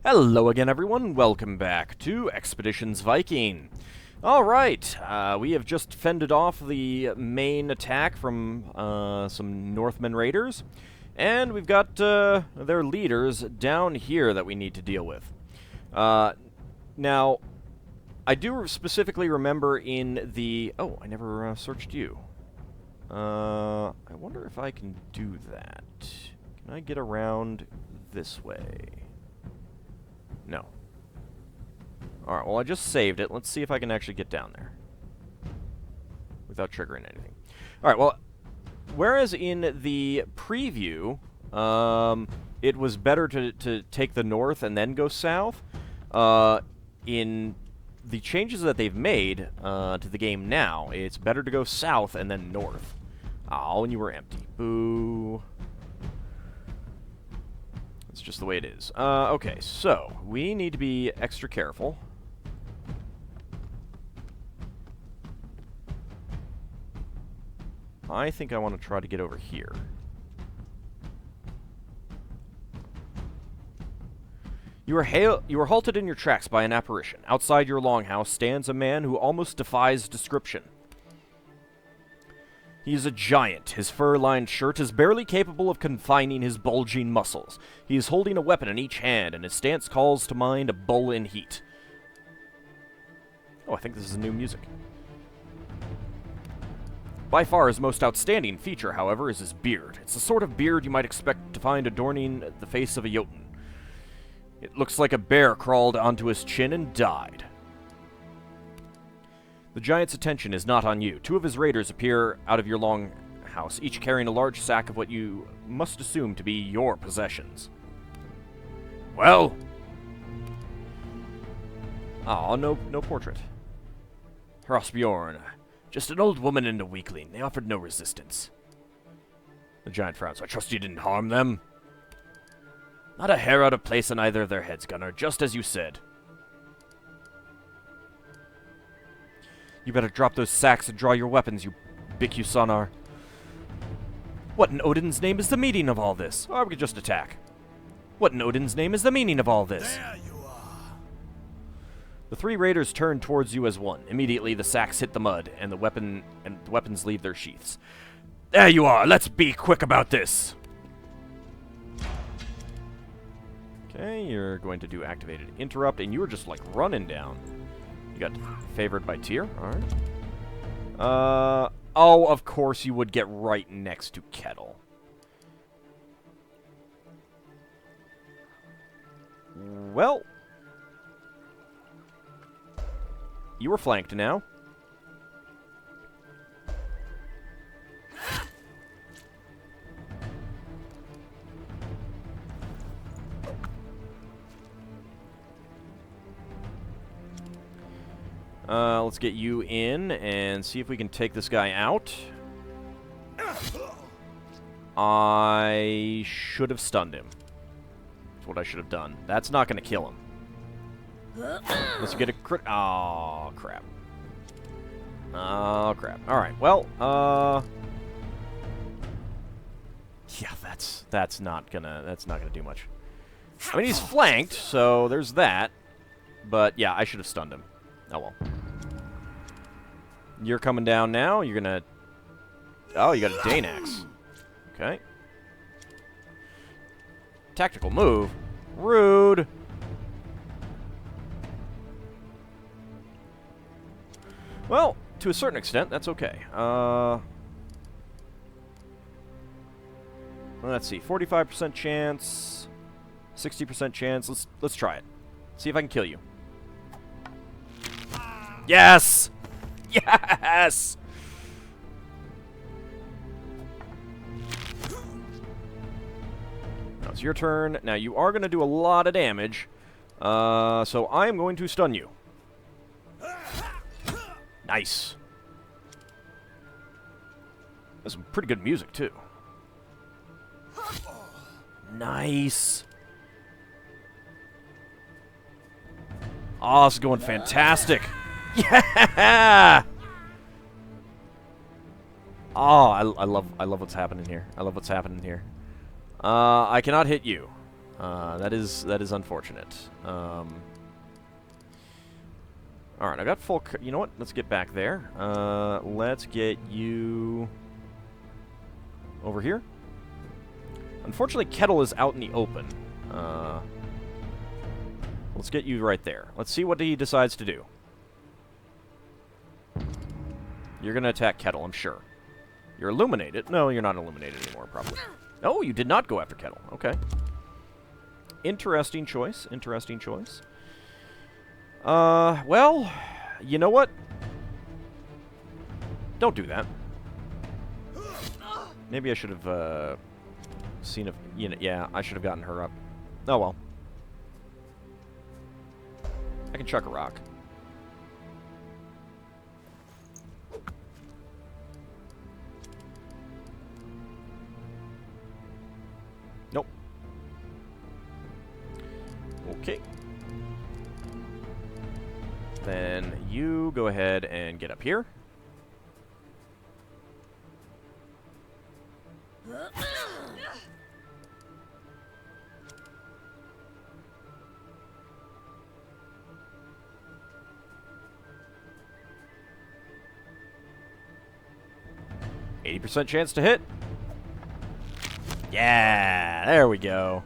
Hello again, everyone. Welcome back to Expeditions Viking. Alright, we have just fended off the main attack from some Northmen raiders, and we've got their leaders down here that we need to deal with. Now, I do specifically remember in the... Oh, I never searched you. I wonder if I can do that. Can I get around this way? No. Alright, well I just saved it. Let's see if I can actually get down there. Without triggering anything. Alright, well, whereas in the preview, it was better to take the north and then go south, in the changes that they've made to the game now, it's better to go south and then north. Oh, and you were empty. Boo. It's just the way it is. Okay, so we need to be extra careful. I think I want to try to get over here. You are halted in your tracks by an apparition. Outside your longhouse stands a man who almost defies description. He is a giant. His fur-lined shirt is barely capable of confining his bulging muscles. He is holding a weapon in each hand, and his stance calls to mind a bull in heat. Oh, I think this is new music. By far his most outstanding feature, however, is his beard. It's the sort of beard you might expect to find adorning the face of a Jotun. It looks like a bear crawled onto his chin and died. The giant's attention is not on you. Two of his raiders appear out of your longhouse, each carrying a large sack of what you must assume to be your possessions. Well? Aw, no portrait. Hrossbjorn. Just an old woman and a weakling. They offered no resistance. The giant frowns. I trust you didn't harm them? Not a hair out of place on either of their heads, Gunnarr, just as you said. You better drop those sacks and draw your weapons, you Bikusanar. What in Odin's name is the meaning of all this? Or we could just attack. What in Odin's name is the meaning of all this? There you are. The three raiders turn towards you as one. Immediately, the sacks hit the mud, and the weapons leave their sheaths. There you are. Let's be quick about this. Okay, you're going to do activated interrupt, and you were just like running down. You got favored by tier. Alright. Oh, of course you would get right next to Kettle. Well. You were flanked now. Let's get you in and see if we can take this guy out. I should have stunned him. That's what I should have done. That's not going to kill him. Unless you get a crit. Oh, crap. Oh, crap. Alright, well, yeah, that's not gonna do much. I mean, he's flanked, so there's that. But, yeah, I should have stunned him. Oh, well. You're coming down now. You're gonna... Oh, you got a Dane axe. Okay. Tactical move. Rude. Well, to a certain extent, that's okay. Let's see. 45% chance. 60% chance. Let's try it. See if I can kill you. Yes! Yes! Now it's your turn. Now you are going to do a lot of damage. So I am going to stun you. Nice. That's some pretty good music, too. Nice. Oh, this is going fantastic. Yeah! Oh, I love what's happening here. I love what's happening here. I cannot hit you. That is unfortunate. Alright, I got full... You know what? Let's get back there. Let's get you... over here. Unfortunately, Kettle is out in the open. Let's get you right there. Let's see what he decides to do. You're going to attack Kettle, I'm sure. You're illuminated. No, you're not illuminated anymore, probably. Oh, you did not go after Kettle. Okay. Interesting choice. Interesting choice. Well, you know what? Don't do that. Maybe I should have, seen if... You know, yeah, I should have gotten her up. Oh, well. I can chuck a rock. Nope. Okay. Then you go ahead and get up here. %80 chance to hit. Yeah, there we go.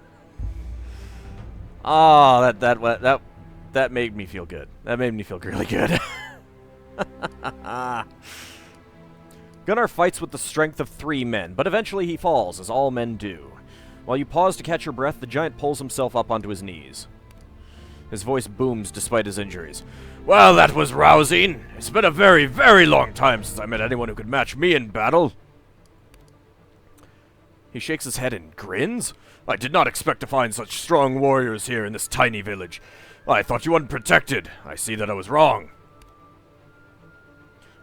Oh, that made me feel good. That made me feel really good. Gunnarr fights with the strength of 3 men, but eventually he falls, as all men do. While you pause to catch your breath, the giant pulls himself up onto his knees. His voice booms despite his injuries. Well, that was rousing. It's been a very, very long time since I met anyone who could match me in battle. He shakes his head and grins. I did not expect to find such strong warriors here in this tiny village. I thought you unprotected. I see that I was wrong.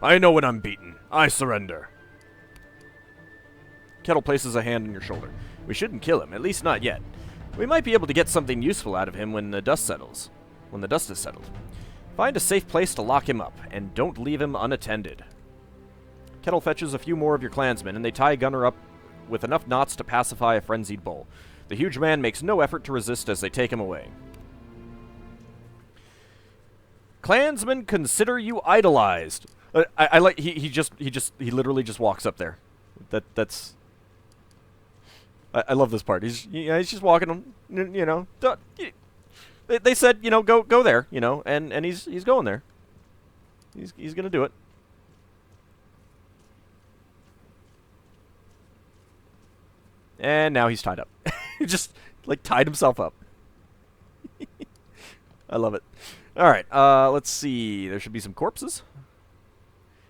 I know when I'm beaten. I surrender. Kettle places a hand on your shoulder. We shouldn't kill him, at least not yet. We might be able to get something useful out of him when the dust settles. When the dust is settled. Find a safe place to lock him up, and don't leave him unattended. Kettle fetches a few more of your clansmen, and they tie Gunnarr up with enough knots to pacify a frenzied bull. The huge man makes no effort to resist as they take him away. Clansmen consider you idolized. I like he literally just walks up there. That's I love this part. He's just walking, you know. They said, you know, go there, you know, and he's going there. He's gonna do it. And now he's tied up. He just like tied himself up. I love it. All right, let's see. There should be some corpses.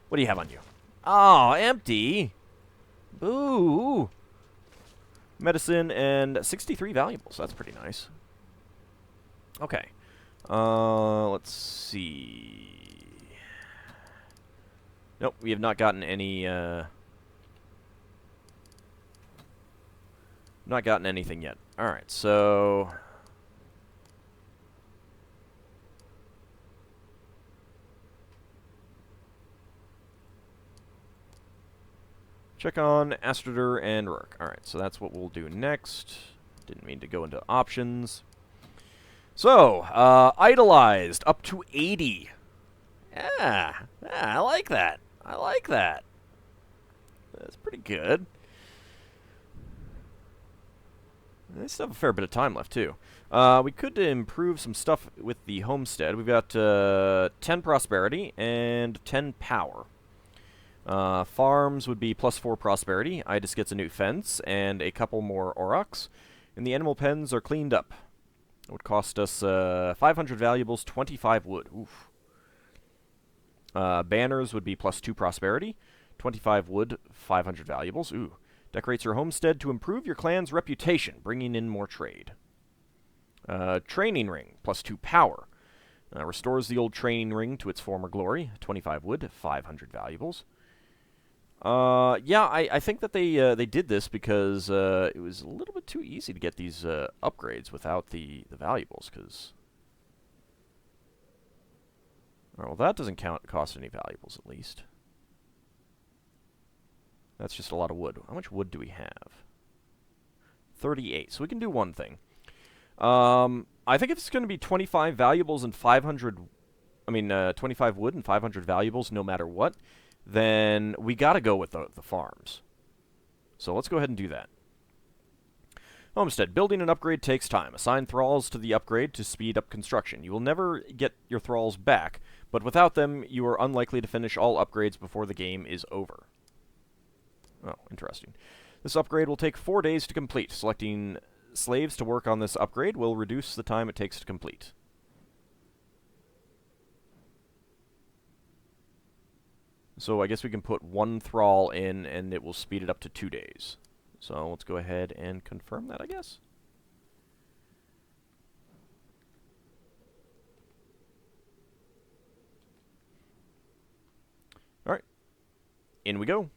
What do you have on you? Oh, empty. Boo. Medicine and 63 valuables. That's pretty nice. Okay. Let's see. Nope, we have not gotten any, not gotten anything yet. Alright, so... check on Astradur and Rourke. Alright, so that's what we'll do next. Didn't mean to go into options. So, idolized, up to 80. Yeah, I like that. I like that. That's pretty good. I still have a fair bit of time left, too. We could improve some stuff with the homestead. We've got 10 prosperity and 10 power. Farms would be +4 prosperity. Idis gets a new fence and a couple more aurochs. And the animal pens are cleaned up. It would cost us 500 valuables, 25 wood. Oof. Banners would be +2 prosperity, 25 wood, 500 valuables. Ooh. Decorates your homestead to improve your clan's reputation, bringing in more trade. Training ring, +2 power. Restores the old training ring to its former glory, 25 wood, 500 valuables. Yeah, I think that they did this because it was a little bit too easy to get these upgrades without the valuables, because... well, that doesn't cost any valuables, at least. That's just a lot of wood. How much wood do we have? 38. So we can do one thing. I think if it's going to be 25 valuables and 500... 25 wood and 500 valuables no matter what, then we got to go with the farms. So let's go ahead and do that. Homestead. Building an upgrade takes time. Assign thralls to the upgrade to speed up construction. You will never get your thralls back, but without them, you are unlikely to finish all upgrades before the game is over. Oh, interesting. This upgrade will take 4 days to complete. Selecting slaves to work on this upgrade will reduce the time it takes to complete. So I guess we can put 1 thrall in, and it will speed it up to 2 days. So let's go ahead and confirm that, I guess. Alright. In we go.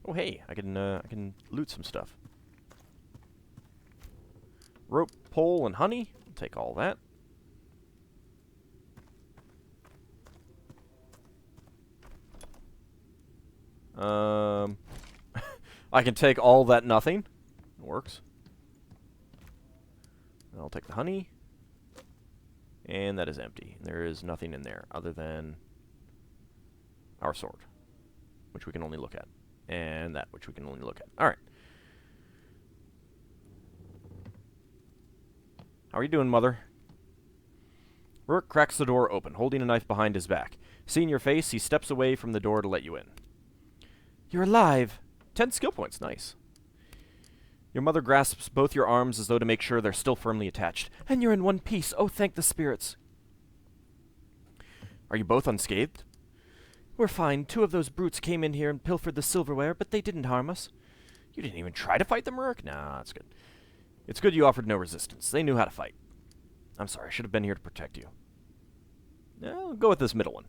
Oh hey, I can loot some stuff. Rope, pole, and honey. I'll take all that. I can take all that nothing. It works. I'll take the honey. And that is empty. There is nothing in there other than our sword, which we can only look at. And that, which we can only look at. Alright. How are you doing, Mother? Rourke cracks the door open, holding a knife behind his back. Seeing your face, he steps away from the door to let you in. You're alive! 10 skill points, nice. Your mother grasps both your arms as though to make sure they're still firmly attached. And you're in one piece, oh thank the spirits. Are you both unscathed? We're fine. 2 of those brutes came in here and pilfered the silverware, but they didn't harm us. You didn't even try to fight them, Rourke? Nah, that's good. It's good you offered no resistance. They knew how to fight. I'm sorry, I should have been here to protect you. I'll go with this middle one.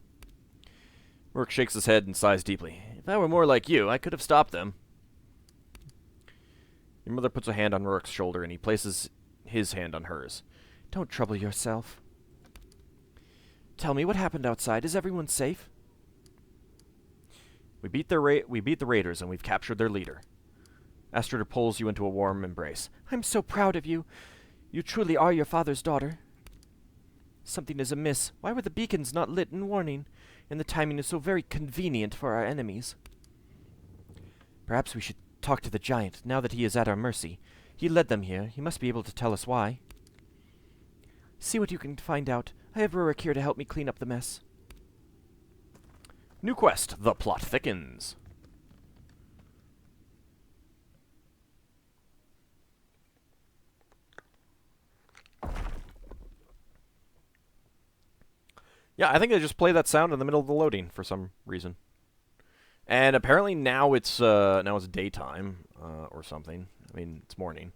Rourke shakes his head and sighs deeply. If I were more like you, I could have stopped them. Your mother puts a hand on Rourke's shoulder, and he places his hand on hers. Don't trouble yourself. Tell me, what happened outside? Is everyone safe? We beat the raiders, and we've captured their leader. Astrator pulls you into a warm embrace. I'm so proud of you. You truly are your father's daughter. Something is amiss. Why were the beacons not lit in warning? And the timing is so very convenient for our enemies. Perhaps we should talk to the giant, now that he is at our mercy. He led them here. He must be able to tell us why. See what you can find out. I have Rurik here to help me clean up the mess. New quest. The plot thickens. Yeah, I think I just play that sound in the middle of the loading for some reason. And apparently now it's daytime or something. I mean, it's morning.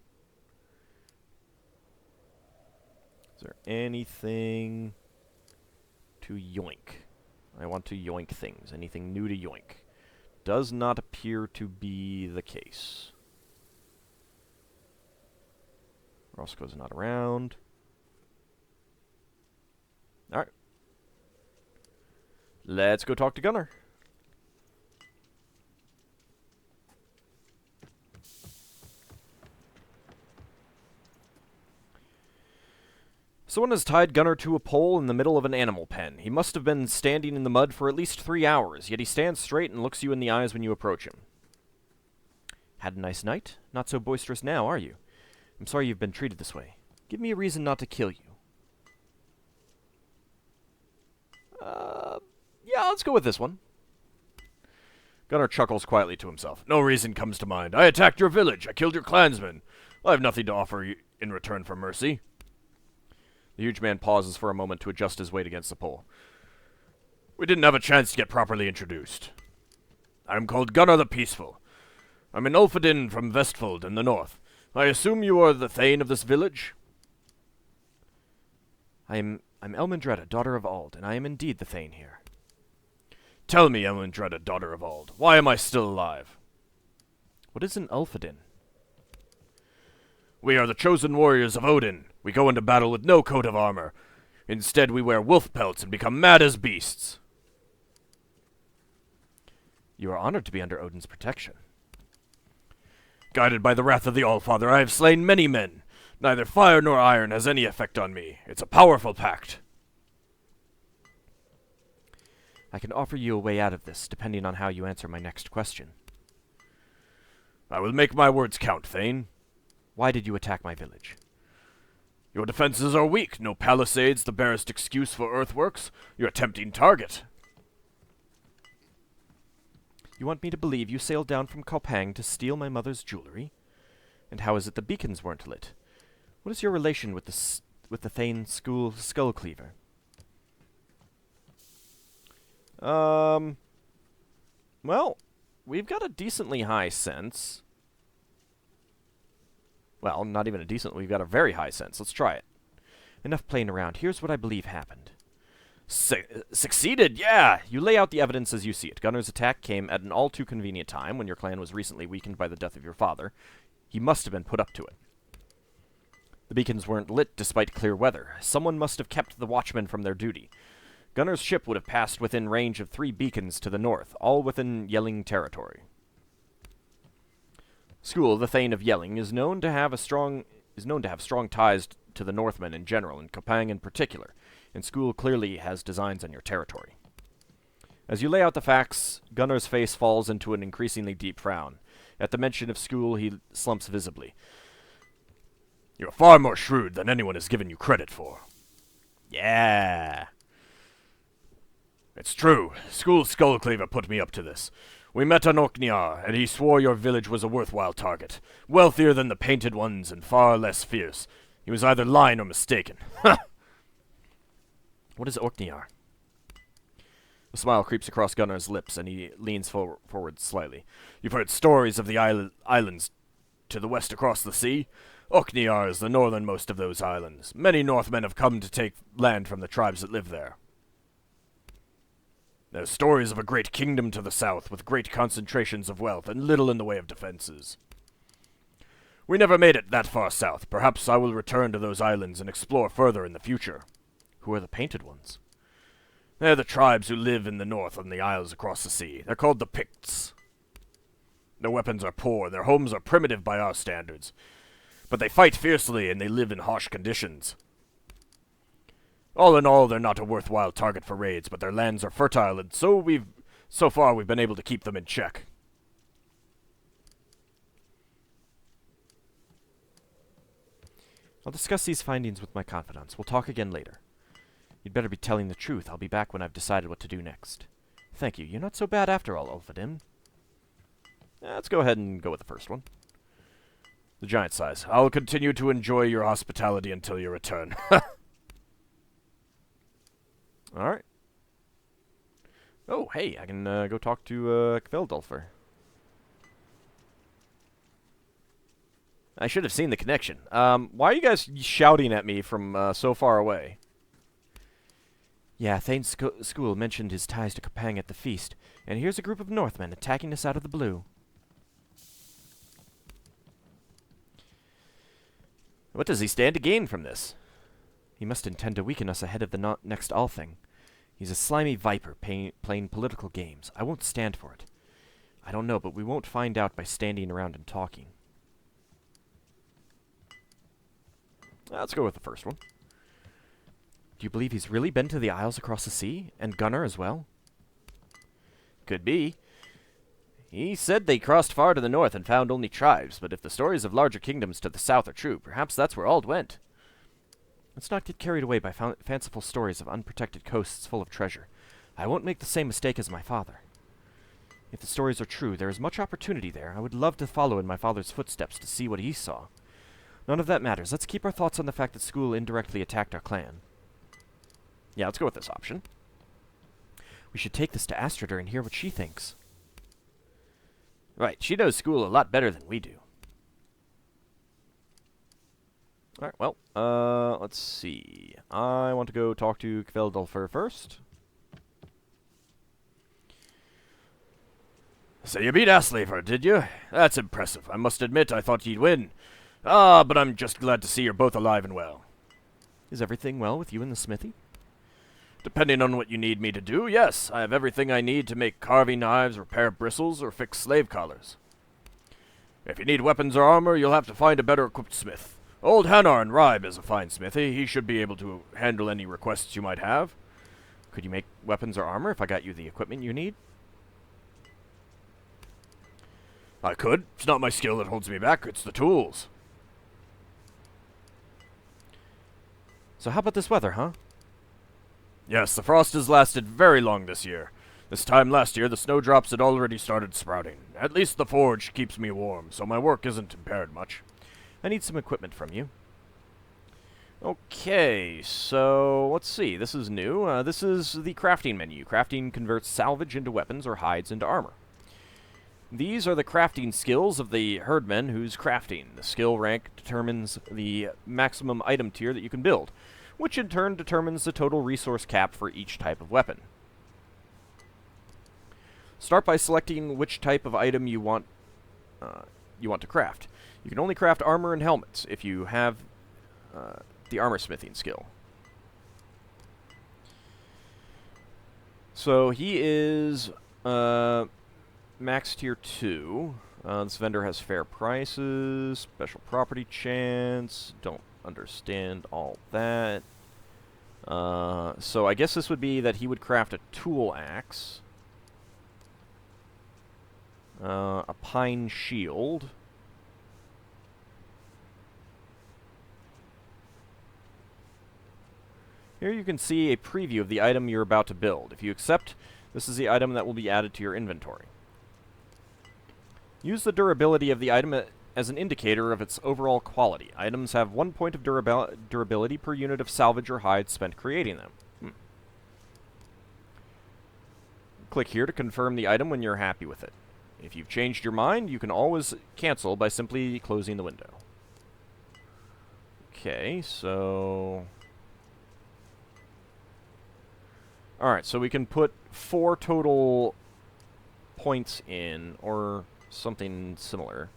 Is there anything to yoink? I want to yoink things. Anything new to yoink? Does not appear to be the case. Roscoe's not around. Alright. Let's go talk to Gunnarr. Someone has tied Gunnarr to a pole in the middle of an animal pen. He must have been standing in the mud for at least 3 hours, yet he stands straight and looks you in the eyes when you approach him. Had a nice night? Not so boisterous now, are you? I'm sorry you've been treated this way. Give me a reason not to kill you. Yeah, let's go with this one. Gunnarr chuckles quietly to himself. No reason comes to mind. I attacked your village. I killed your clansmen. I have nothing to offer you in return for mercy. The huge man pauses for a moment to adjust his weight against the pole. We didn't have a chance to get properly introduced. I am called Gunnarr the Peaceful. I'm an Ulfadin from Vestfold in the north. I assume you are the thegn of this village? I'm Elmendreda, daughter of Auld, and I am indeed the thegn here. Tell me, Elmendreda, daughter of Auld, why am I still alive? What is an Ulfadin? We are the chosen warriors of Odin. We go into battle with no coat of armor. Instead, we wear wolf pelts and become mad as beasts. You are honored to be under Odin's protection. Guided by the wrath of the Allfather, I have slain many men. Neither fire nor iron has any effect on me. It's a powerful pact. I can offer you a way out of this, depending on how you answer my next question. I will make my words count, thegn. Why did you attack my village? Your defenses are weak. No palisades, the barest excuse for earthworks. You're a tempting target. You want me to believe you sailed down from Kopang to steal my mother's jewelry? And how is it the beacons weren't lit? What is your relation with the thegn school skull cleaver? Well, we've got a decently high sense. Well, not even a decent, we've got a very high sense. Let's try it. Enough playing around. Here's what I believe happened. Succeeded, yeah! You lay out the evidence as you see it. Gunnar's attack came at an all too convenient time when your clan was recently weakened by the death of your father. He must have been put up to it. The beacons weren't lit despite clear weather. Someone must have kept the watchmen from their duty. Gunnar's ship would have passed within range of 3 beacons to the north, all within Yelling territory. School, the Thane of Yelling, is known to have strong ties to the Northmen in general, and Kopang in particular, and School clearly has designs on your territory. As you lay out the facts, Gunnar's face falls into an increasingly deep frown. At the mention of School, he slumps visibly. You're far more shrewd than anyone has given you credit for. Yeah. It's true. School's Skullcleaver put me up to this. We met on Gunnarr, and he swore your village was a worthwhile target. Wealthier than the Painted Ones and far less fierce. He was either lying or mistaken. What is Gunnarr? A smile creeps across Gunnar's lips, and he leans forward slightly. You've heard stories of the islands to the west across the sea? Gunnarr is the northernmost of those islands. Many Northmen have come to take land from the tribes that live there. There's stories of a great kingdom to the south, with great concentrations of wealth and little in the way of defenses. We never made it that far south. Perhaps I will return to those islands and explore further in the future. Who are the Painted Ones? They're the tribes who live in the north on the isles across the sea. They're called the Picts. Their weapons are poor, their homes are primitive by our standards. But they fight fiercely and they live in harsh conditions. All in all, they're not a worthwhile target for raids, but their lands are fertile, and so far we've been able to keep them in check. I'll discuss these findings with my confidants. We'll talk again later. You'd better be telling the truth. I'll be back when I've decided what to do next. Thank you. You're not so bad after all, Ulfadin. Let's go ahead and go with the first one. The giant size. I'll continue to enjoy your hospitality until your return. Alright. Oh, hey, I can go talk to Kveldulfr. I should have seen the connection. Why are you guys shouting at me from so far away? Yeah, Thane School mentioned his ties to Kopang at the feast, and here's a group of Northmen attacking us out of the blue. What does he stand to gain from this? He must intend to weaken us ahead of the next Althing. He's a slimy viper playing political games. I won't stand for it. I don't know, but we won't find out by standing around and talking. Let's go with the first one. Do you believe he's really been to the Isles across the sea? And Gunnarr as well? Could be. He said they crossed far to the north and found only tribes, but if the stories of larger kingdoms to the south are true, perhaps that's where Auld went. Let's not get carried away by fanciful stories of unprotected coasts full of treasure. I won't make the same mistake as my father. If the stories are true, there is much opportunity there. I would love to follow in my father's footsteps to see what he saw. None of that matters. Let's keep our thoughts on the fact that School indirectly attacked our clan. Yeah, let's go with this option. We should take this to Astrader and hear what she thinks. Right, she knows School a lot better than we do. Alright, well, let's see. I want to go talk to Kveldulfr first. So you beat Aslever, did you? That's impressive. I must admit, I thought you'd win. Ah, but I'm just glad to see you're both alive and well. Is everything well with you in the smithy? Depending on what you need me to do, yes, I have everything I need to make carving knives, repair bristles, or fix slave collars. If you need weapons or armor, you'll have to find a better equipped smith. Old Gunnarr in Ribe is a fine smithy. He should be able to handle any requests you might have. Could you make weapons or armor if I got you the equipment you need? I could. It's not my skill that holds me back, it's the tools. So how about this weather, huh? Yes, the frost has lasted very long this year. This time last year, the snowdrops had already started sprouting. At least the forge keeps me warm, so my work isn't impaired much. I need some equipment from you. Okay, so let's see. This is new. This is the crafting menu. Crafting converts salvage into weapons or hides into armor. These are the crafting skills of the herdmen who's crafting. The skill rank determines the maximum item tier that you can build, which in turn determines the total resource cap for each type of weapon. Start by selecting which type of item you want to craft. You can only craft armor and helmets if you have the armor smithing skill. So he is max tier 2. This vendor has fair prices, special property chance. Don't understand all that. So I guess this would be that he would craft a tool axe, a pine shield, here you can see a preview of the item you're about to build. If you accept, this is the item that will be added to your inventory. Use the durability of the item as an indicator of its overall quality. Items have 1 point of durability per unit of salvage or hide spent creating them. Click here to confirm the item when you're happy with it. If you've changed your mind, you can always cancel by simply closing the window. Okay, so... Alright, so we can put 4 total points in, or something similar.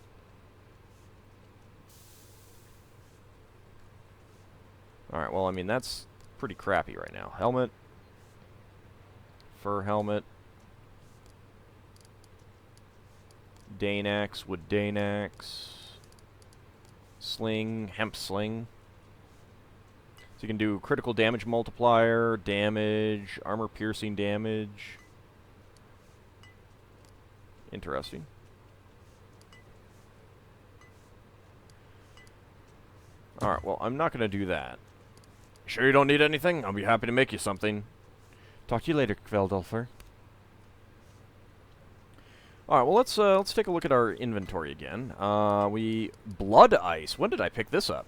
Alright, well, I mean, that's pretty crappy right now. Helmet. Fur helmet. Dane axe, wood Dane axe. Sling, hemp sling. So you can do critical damage multiplier, damage, armor piercing damage. Interesting. Alright, well, I'm not going to do that. Sure you don't need anything? I'll be happy to make you something. Talk to you later, Kveldulfer. Alright, well, let's take a look at our inventory again. Blood Ice. When did I pick this up?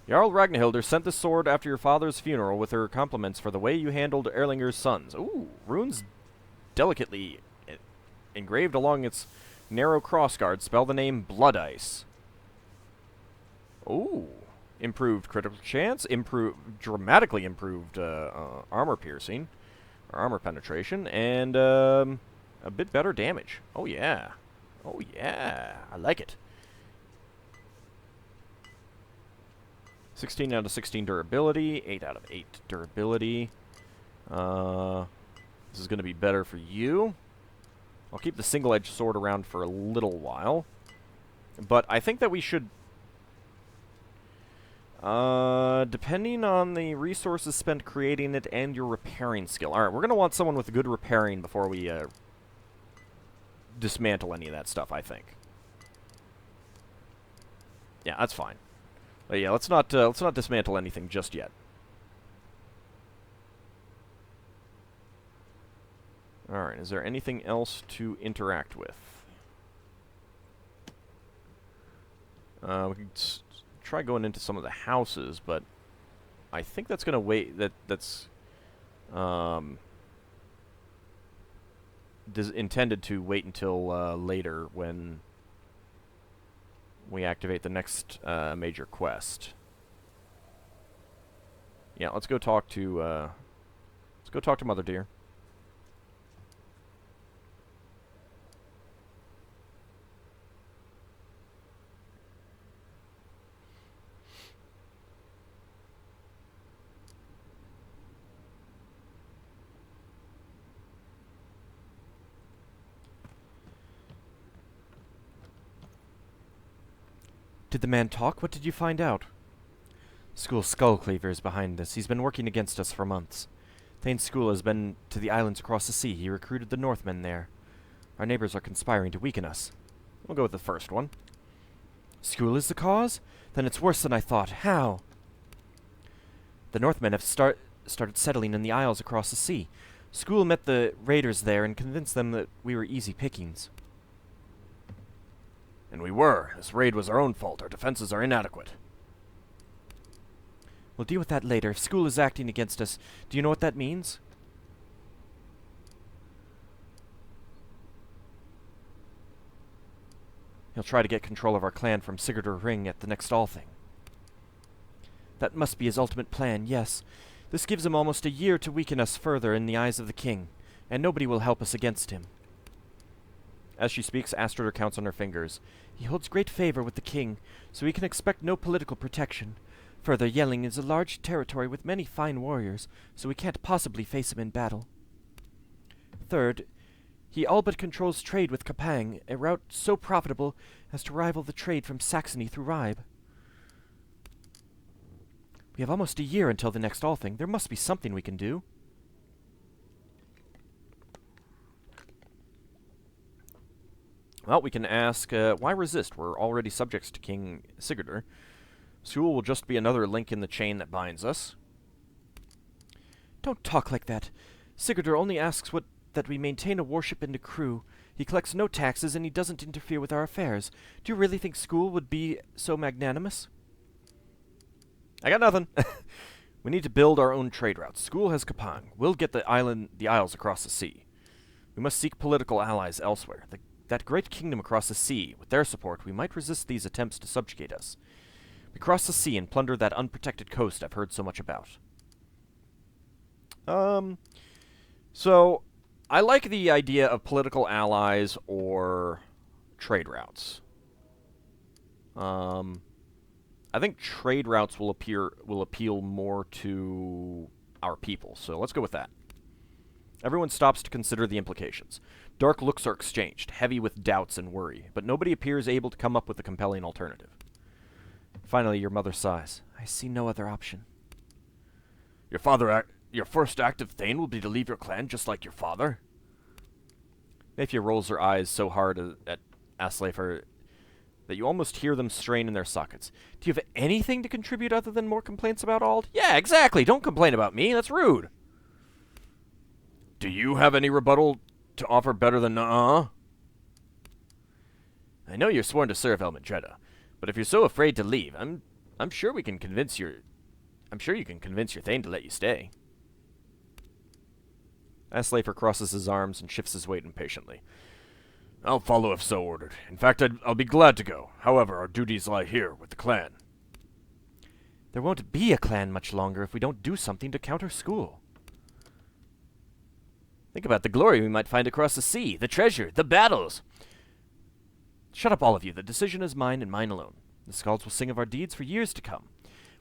Jarl Ragnhildur sent this sword after your father's funeral with her compliments for the way you handled Erlinger's sons. Ooh, runes delicately engraved along its narrow crossguard spell the name Blood Ice. Ooh, improved critical chance, dramatically improved armor piercing, or armor penetration, and a bit better damage. Oh yeah, oh yeah, I like it. 16 out of 16 durability, 8 out of 8 durability. This is going to be better for you. I'll keep the single-edged sword around for a little while. But I think that we should... depending on the resources spent creating it and your repairing skill. Alright, we're going to want someone with good repairing before we dismantle any of that stuff, I think. Yeah, that's fine. But yeah, let's not dismantle anything just yet. Alright, is there anything else to interact with? We can try going into some of the houses, but I think that's gonna wait. That's intended to wait until later when we activate the next major quest. Yeah, let's go talk to Mother Deer. Did the man talk? What did you find out? School Skullcleaver is behind this. He's been working against us for months. Thane School has been to the islands across the sea. He recruited the Northmen there. Our neighbors are conspiring to weaken us. We'll go with the first one. School is the cause? Then it's worse than I thought. How? The Northmen have started settling in the isles across the sea. School met the raiders there and convinced them that we were easy pickings. And we were. This raid was our own fault. Our defenses are inadequate. We'll deal with that later. If School is acting against us, do you know what that means? He'll try to get control of our clan from Sigurdur Ring at the next Althing. That must be his ultimate plan, yes. This gives him almost a year to weaken us further in the eyes of the king, and nobody will help us against him. As she speaks, Astrader counts on her fingers. He holds great favor with the king, so he can expect no political protection. Further, Yelling is a large territory with many fine warriors, so we can't possibly face him in battle. Third, he all but controls trade with Kapang, a route so profitable as to rival the trade from Saxony through Ribe. We have almost a year until the next Althing. There must be something we can do. Well, we can ask, why resist? We're already subjects to King Sigurdur. School will just be another link in the chain that binds us. Don't talk like that. Sigurdur only asks that we maintain a warship and a crew. He collects no taxes and he doesn't interfere with our affairs. Do you really think School would be so magnanimous? I got nothing. We need to build our own trade routes. School has Kapang. We'll get the isles across the sea. We must seek political allies elsewhere. That great kingdom across the sea, with their support, we might resist these attempts to subjugate us. We cross the sea and plunder that unprotected coast I've heard so much about. So, I like the idea of political allies or trade routes. I think trade routes will appeal more to our people, so let's go with that. Everyone stops to consider the implications. Dark looks are exchanged, heavy with doubts and worry, but nobody appears able to come up with a compelling alternative. Finally, your mother sighs. I see no other option. Your first act of Thane will be to leave your clan just like your father? Nafia rolls her eyes so hard at Aslafer that you almost hear them strain in their sockets. Do you have anything to contribute other than more complaints about Auld? Yeah, exactly. Don't complain about me. That's rude. Do you have any rebuttal to offer better than I know you're sworn to serve Elmendreda, but if you're so afraid to leave, I'm sure you can convince your Thane to let you stay. Aslafer crosses his arms and shifts his weight impatiently. I'll follow if so ordered. In fact, I'll be glad to go. However, our duties lie here with the clan. There won't be a clan much longer if we don't do something to counter School. Think about the glory we might find across the sea, the treasure, the battles. Shut up, all of you. The decision is mine and mine alone. The Skalds will sing of our deeds for years to come.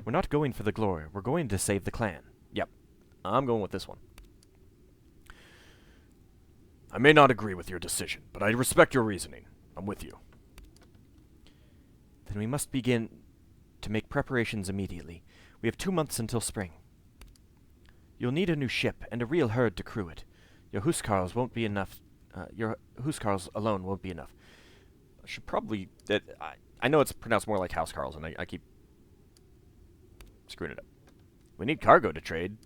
We're not going for the glory. We're going to save the clan. Yep. I'm going with this one. I may not agree with your decision, but I respect your reasoning. I'm with you. Then we must begin to make preparations immediately. We have 2 months until spring. You'll need a new ship and a real herd to crew it. Your huskarls won't be enough. Your huskarls alone won't be enough. I should probably... I know it's pronounced more like housecarls, and I keep screwing it up. We need cargo to trade.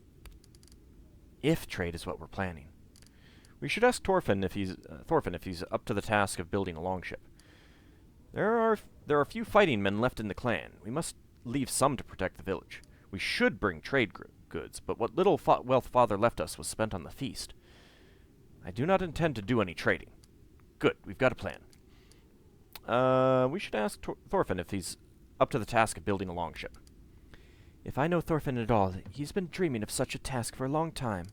If trade is what we're planning. We should ask Thorfinn if he's up to the task of building a longship. There are a few fighting men left in the clan. We must leave some to protect the village. We should bring trade goods, but what little wealth father left us was spent on the feast. I do not intend to do any trading. Good, we've got a plan. We should ask Thorfinn if he's up to the task of building a longship. If I know Thorfinn at all, he's been dreaming of such a task for a long time.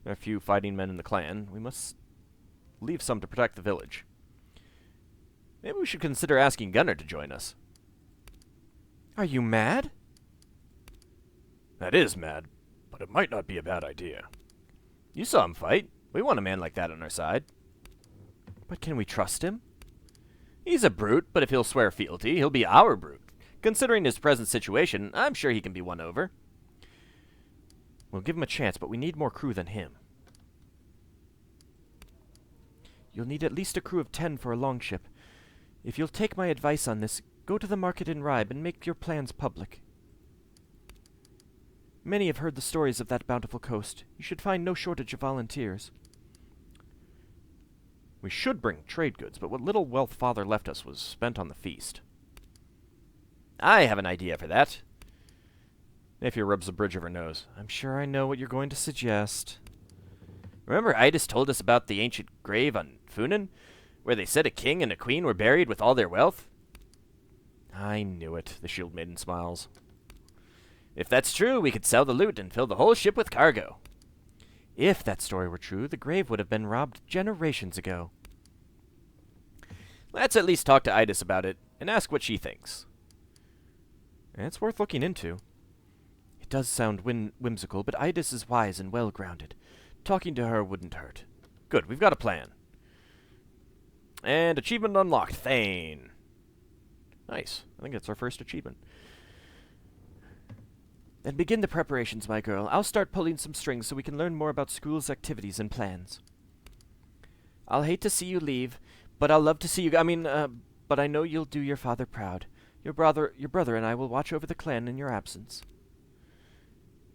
There are a few fighting men in the clan. We must leave some to protect the village. Maybe we should consider asking Gunnarr to join us. Are you mad? That is mad, but it might not be a bad idea. You saw him fight. We want a man like that on our side. But can we trust him? He's a brute, but if he'll swear fealty, he'll be our brute. Considering his present situation, I'm sure he can be won over. We'll give him a chance, but we need more crew than him. You'll need at least a crew of 10 for a longship. If you'll take my advice on this, go to the market in Ribe and make your plans public. Many have heard the stories of that bountiful coast. You should find no shortage of volunteers. We should bring trade goods, but what little wealth Father left us was spent on the feast. I have an idea for that. Nephew rubs the bridge of her nose. I'm sure I know what you're going to suggest. Remember Idis told us about the ancient grave on Funen, where they said a king and a queen were buried with all their wealth? I knew it, the shield maiden smiles. If that's true, we could sell the loot and fill the whole ship with cargo. If that story were true, the grave would have been robbed generations ago. Let's at least talk to Idis about it, and ask what she thinks. It's worth looking into. It does sound whimsical, but Idis is wise and well-grounded. Talking to her wouldn't hurt. Good, we've got a plan. And achievement unlocked, Thane. Nice. I think that's our first achievement. Then begin the preparations, my girl. I'll start pulling some strings so we can learn more about school's activities and plans. I'll hate to see you leave, but I'll love to see you... but I know you'll do your father proud. Your brother and I will watch over the clan in your absence.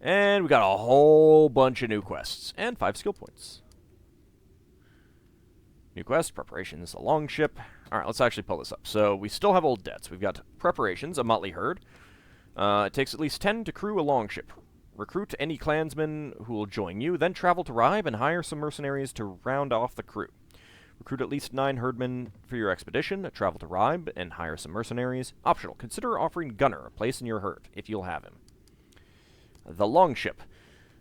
And we got a whole bunch of new quests, and 5 skill points. New quest, preparations, a longship. Alright, let's actually pull this up. So, we still have old debts. We've got preparations, a motley herd. It takes at least 10 to crew a longship. Recruit any clansmen who will join you, then travel to Ribe and hire some mercenaries to round off the crew. Recruit at least 9 herdmen for your expedition, travel to Ribe and hire some mercenaries. Optional, consider offering Gunnarr a place in your herd, if you'll have him. The longship.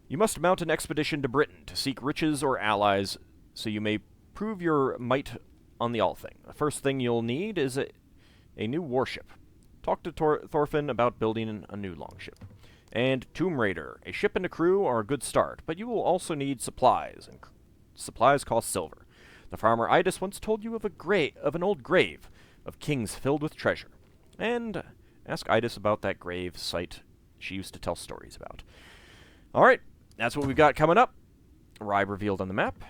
You must mount an expedition to Britain to seek riches or allies, so you may prove your might on the Althing. The first thing you'll need is a new warship. Talk to Thorfinn about building a new longship. And Tomb Raider. A ship and a crew are a good start, but you will also need supplies, and supplies cost silver. The farmer Idis once told you of an old grave of kings filled with treasure. And ask Idis about that grave site she used to tell stories about. Alright, that's what we've got coming up. Ribe revealed on the map.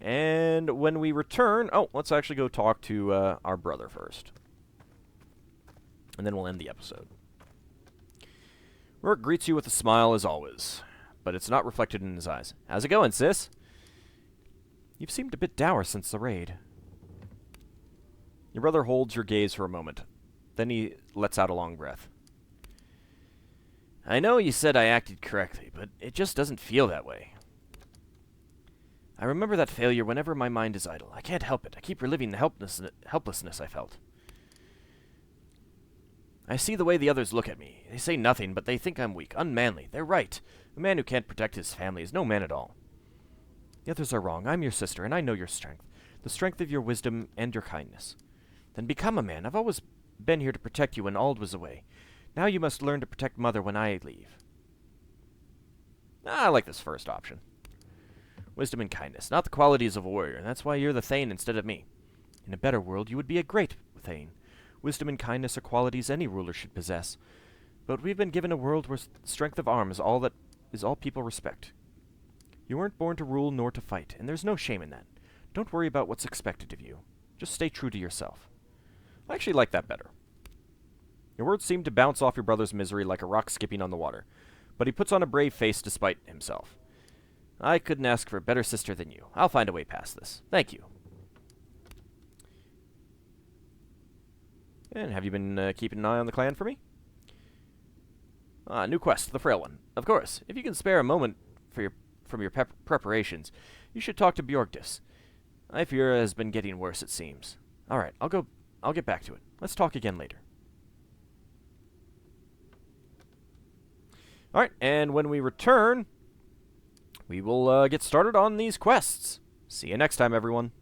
And when we return... Oh, let's actually go talk to our brother first. And then we'll end the episode. Rourke greets you with a smile as always, but it's not reflected in his eyes. How's it going, sis? You've seemed a bit dour since the raid. Your brother holds your gaze for a moment. Then he lets out a long breath. I know you said I acted correctly, but it just doesn't feel that way. I remember that failure whenever my mind is idle. I can't help it. I keep reliving the helplessness I felt. I see the way the others look at me. They say nothing, but they think I'm weak, unmanly. They're right. A man who can't protect his family is no man at all. The others are wrong. I'm your sister, and I know your strength. The strength of your wisdom and your kindness. Then become a man. I've always been here to protect you when Ald was away. Now you must learn to protect Mother when I leave. I like this first option. Wisdom and kindness, not the qualities of a warrior. That's why you're the Thane instead of me. In a better world, you would be a great Thane. Wisdom and kindness are qualities any ruler should possess. But we've been given a world where strength of arm is all people respect. You weren't born to rule nor to fight, and there's no shame in that. Don't worry about what's expected of you. Just stay true to yourself. I actually like that better. Your words seem to bounce off your brother's misery like a rock skipping on the water, but he puts on a brave face despite himself. I couldn't ask for a better sister than you. I'll find a way past this. Thank you. And have you been keeping an eye on the clan for me? New quest, the Frail One. Of course, if you can spare a moment from your preparations, you should talk to Bjorgdis. I fear it has been getting worse, it seems. All right, I'll get back to it. Let's talk again later. All right, and when we return, we will get started on these quests. See you next time, everyone.